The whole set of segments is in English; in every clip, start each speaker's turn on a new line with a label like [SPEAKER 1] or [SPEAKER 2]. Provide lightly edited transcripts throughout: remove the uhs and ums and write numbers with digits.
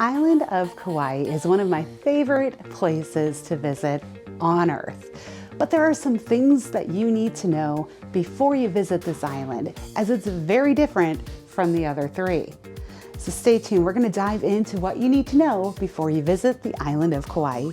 [SPEAKER 1] island of Kauai is one of my favorite places to visit on Earth. But there are some things that you need to know before you visit this island, as it's very different from the other three. So stay tuned, we're going to dive into what you need to know before you visit the island of Kauai.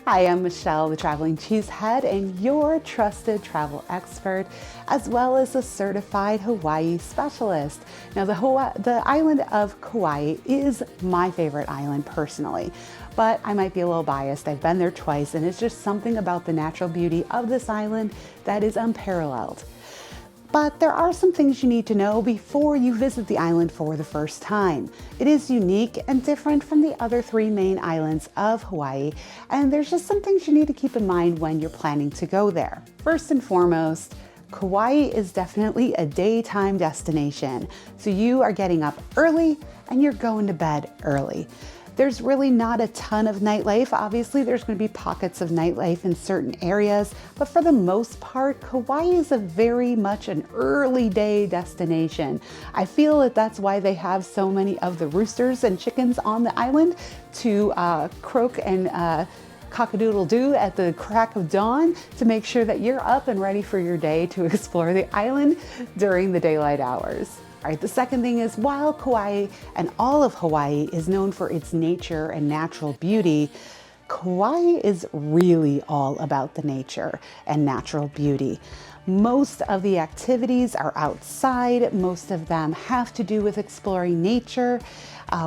[SPEAKER 1] Hi, I'm Michelle, the Traveling Chzhed, and your trusted travel expert, as well as a certified Hawaii specialist. Now, the island of Kauai is my favorite island personally, but I might be a little biased. I've been there twice, and it's just something about the natural beauty of this island that is unparalleled. But there are some things you need to know before you visit the island for the first time. It is unique and different from the other three main islands of Hawaii, and there's just some things you need to keep in mind when you're planning to go there. First and foremost, Kauai is definitely a daytime destination. So you are getting up early and you're going to bed early. There's really not a ton of nightlife. Obviously, there's going to be pockets of nightlife in certain areas, but for the most part, Kauai is very much an early day destination. I feel that that's why they have so many of the roosters and chickens on the island to croak and cock-a-doodle-doo at the crack of dawn to make sure that you're up and ready for your day to explore the island during the daylight hours. All right, the second thing is, while Kauai and all of Hawaii is known for its nature and natural beauty, Kauai is really all about the nature and natural beauty. Most of the activities are outside. Most of them have to do with exploring nature,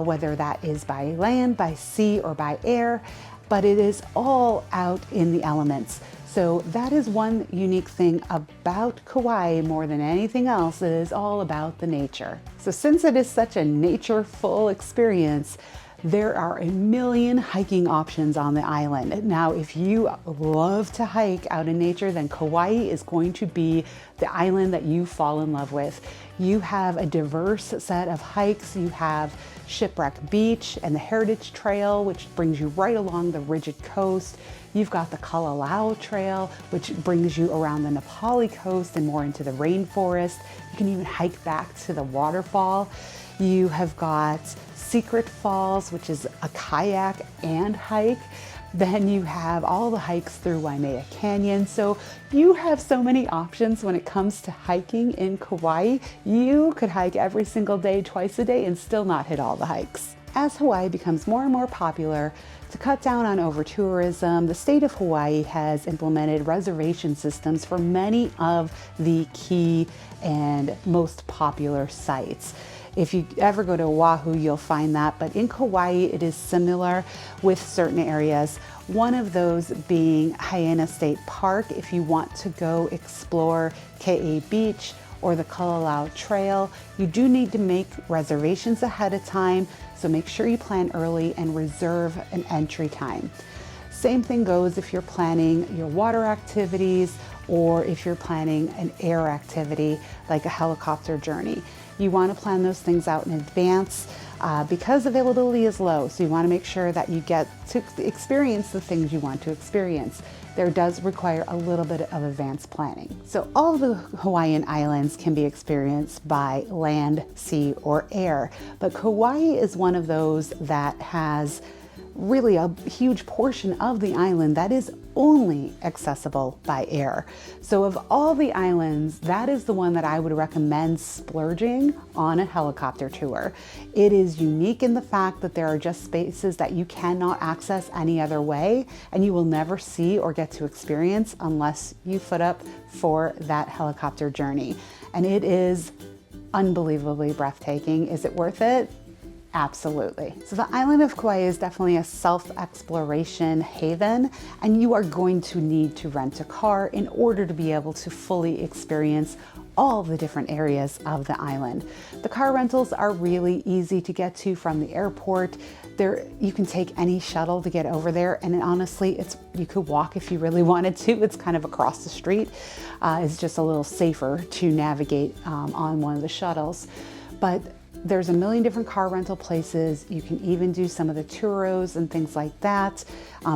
[SPEAKER 1] whether that is by land, by sea, or by air, but it is all out in the elements. So that is one unique thing about Kauai more than anything else. It is all about the nature. So since it is such a nature-full experience, there are a million hiking options on the island. Now, if you love to hike out in nature, then Kauai is going to be the island that you fall in love with. You have a diverse set of hikes. You have Shipwreck Beach and the Heritage Trail, which brings you right along the rigid coast. You've got the Kalalau Trail, which brings you around the Nepali coast and more into the rainforest. You can even hike back to the waterfall. You have got Secret Falls, which is a kayak and hike. Then you have all the hikes through Waimea Canyon. So you have so many options when it comes to hiking in Kauai. You could hike every single day, twice a day, and still not hit all the hikes. As Hawaii becomes more and more popular, to cut down on over-tourism, the state of Hawaii has implemented reservation systems for many of the key and most popular sites. If you ever go to Oahu, you'll find that, but in Kauai, it is similar with certain areas. One of those being Haena State Park, if you want to go explore Ke'e Beach or the Kalalau Trail. You do need to make reservations ahead of time, so make sure you plan early and reserve an entry time. Same thing goes if you're planning your water activities or if you're planning an air activity like a helicopter journey. You want to plan those things out in advance because availability is low, so you want to make sure that you get to experience the things you want to experience. There does require a little bit of advanced planning. So all of the Hawaiian islands can be experienced by land, sea, or air, but Kauai is one of those that has really a huge portion of the island that is only accessible by air. So of all the islands, that is the one that I would recommend splurging on a helicopter tour. It is unique in the fact that there are just spaces that you cannot access any other way, and you will never see or get to experience unless you foot up for that helicopter journey. And it is unbelievably breathtaking. Is it worth it? Absolutely. So the island of Kauai is definitely a self-exploration haven, and you are going to need to rent a car in order to be able to fully experience all the different areas of the island. The car rentals are really easy to get to from the airport. You can take any shuttle to get over there, and honestly, you could walk if you really wanted to. It's kind of across the street. It's just a little safer to navigate on one of the shuttles. But There's a million different car rental places. You can even do some of the churros and things like that.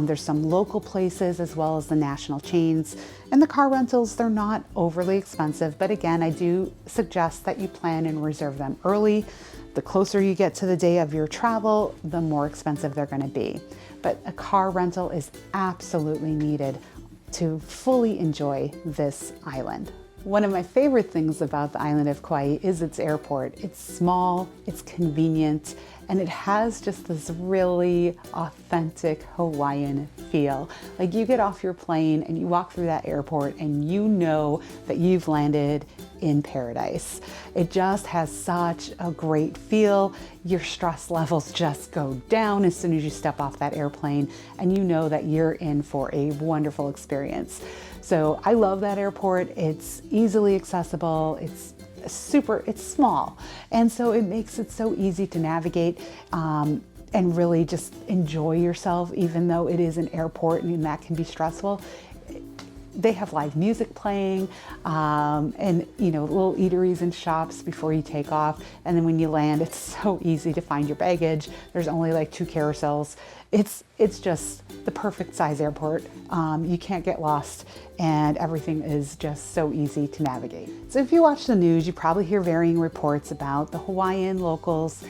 [SPEAKER 1] There's some local places as well as the national chains. And the car rentals, they're not overly expensive, but again, I do suggest that you plan and reserve them early. The closer you get to the day of your travel, the more expensive they're going to be. But a car rental is absolutely needed to fully enjoy this island. One of my favorite things about the island of Kauai is its airport. It's small, it's convenient, and it has just this really authentic Hawaiian feel. Like you get off your plane and you walk through that airport and you know that you've landed in paradise. It just has such a great feel. Your stress levels just go down as soon as you step off that airplane, and you know that you're in for a wonderful experience. So I love that airport. It's easily accessible. It's small. And so it makes it so easy to navigate and really just enjoy yourself, even though it is an airport and that can be stressful. They have live music playing and little eateries and shops before you take off. And then when you land, it's so easy to find your baggage. There's only like 2 carousels. It's just the perfect size airport. You can't get lost and everything is just so easy to navigate. So if you watch the news, you probably hear varying reports about the Hawaiian locals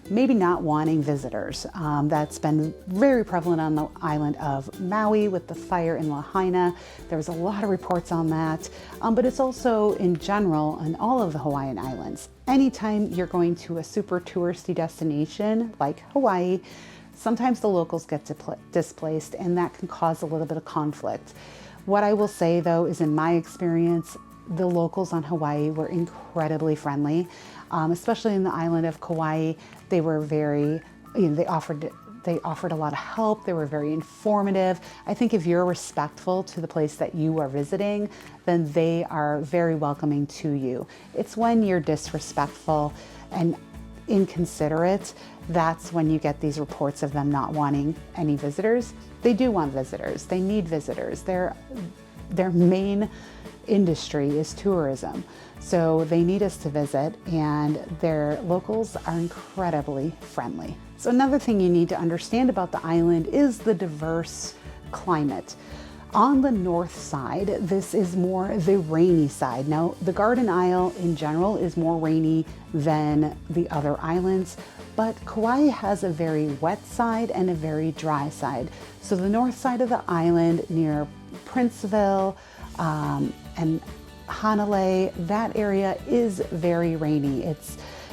[SPEAKER 1] maybe not wanting visitors. That's been very prevalent on the island of Maui with the fire in Lahaina. There's a lot of reports on that, but it's also in general on all of the Hawaiian islands. Anytime you're going to a super touristy destination like Hawaii, sometimes the locals get displaced, and that can cause a little bit of conflict. What I will say though is, in my experience, the locals on Hawaii were incredibly friendly, especially in the island of Kauai. They were very, they offered a lot of help. They were very informative. I think if you're respectful to the place that you are visiting, then they are very welcoming to you. It's when you're disrespectful and inconsiderate, that's when you get these reports of them not wanting any visitors. They do want visitors. They need visitors. Their main industry is tourism. So they need us to visit, and their locals are incredibly friendly. So another thing you need to understand about the island is the diverse climate. On the north side, this is more the rainy side. Now, the Garden Isle in general is more rainy than the other islands, but Kauai has a very wet side and a very dry side. So the north side of the island near Princeville and Hanalei, that area is very rainy.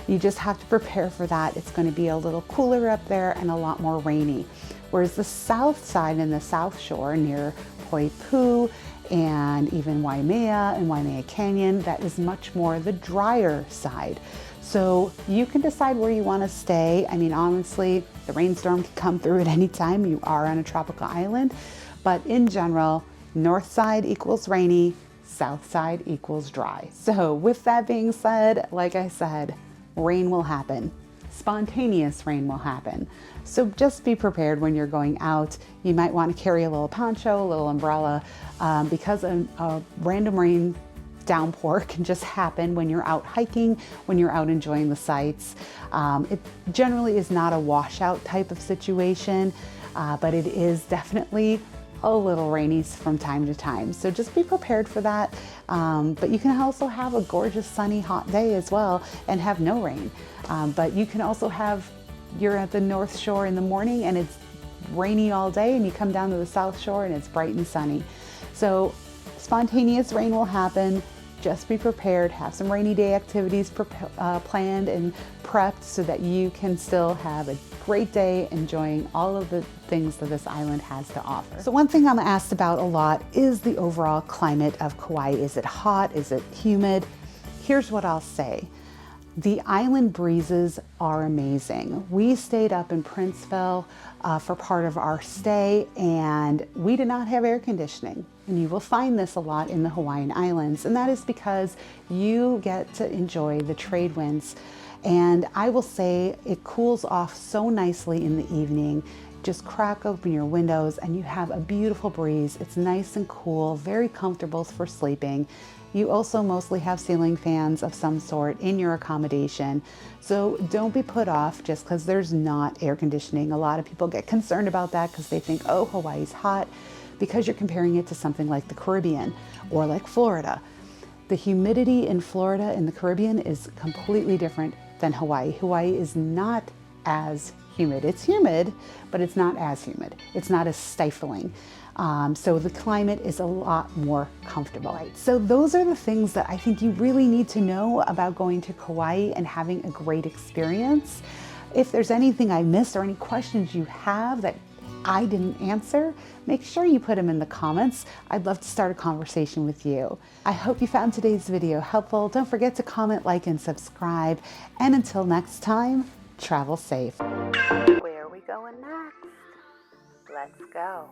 [SPEAKER 1] You just have to prepare for that. It's going to be a little cooler up there and a lot more rainy. Whereas the south side and the South Shore near Poipu and even Waimea and Waimea Canyon, that is much more the drier side. So you can decide where you want to stay. I mean, honestly, the rainstorm can come through at any time. You are on a tropical island, but in general, north side equals rainy, south side equals dry. So with that being said, like I said, rain will happen. Spontaneous rain will happen. So just be prepared when you're going out. You might want to carry a little poncho, a little umbrella, because a random rain downpour can just happen when you're out hiking, when you're out enjoying the sights. It generally is not a washout type of situation, but it is definitely a little rainy from time to time. So just be prepared for that. But you can also have a gorgeous sunny hot day as well and have no rain. But you can also you're at the North Shore in the morning and it's rainy all day, and you come down to the South Shore and it's bright and sunny. So spontaneous rain will happen. Just be prepared, have some rainy day activities planned and prepped so that you can still have a great day enjoying all of the things that this island has to offer. So one thing I'm asked about a lot is the overall climate of Kauai. Is it hot? Is it humid? Here's what I'll say. The island breezes are amazing. We stayed up in Princeville for part of our stay, and we did not have air conditioning. And you will find this a lot in the Hawaiian Islands, and that is because you get to enjoy the trade winds. And I will say it cools off so nicely in the evening, just crack open your windows and you have a beautiful breeze. It's nice and cool, very comfortable for sleeping. You also mostly have ceiling fans of some sort in your accommodation. So don't be put off just because there's not air conditioning. A lot of people get concerned about that because they think, oh, Hawaii's hot, because you're comparing it to something like the Caribbean or like Florida. The humidity in Florida and the Caribbean is completely different than Hawaii. Hawaii is not as humid. It's humid, but it's not as humid. It's not as stifling. So the climate is a lot more comfortable. Right? So those are the things that I think you really need to know about going to Kauai and having a great experience. If there's anything I missed or any questions you have that I didn't answer, make sure you put them in the comments. I'd love to start a conversation with you. I hope you found today's video helpful. Don't forget to comment, like, and subscribe. And until next time, travel safe. Where are we going next? Let's go.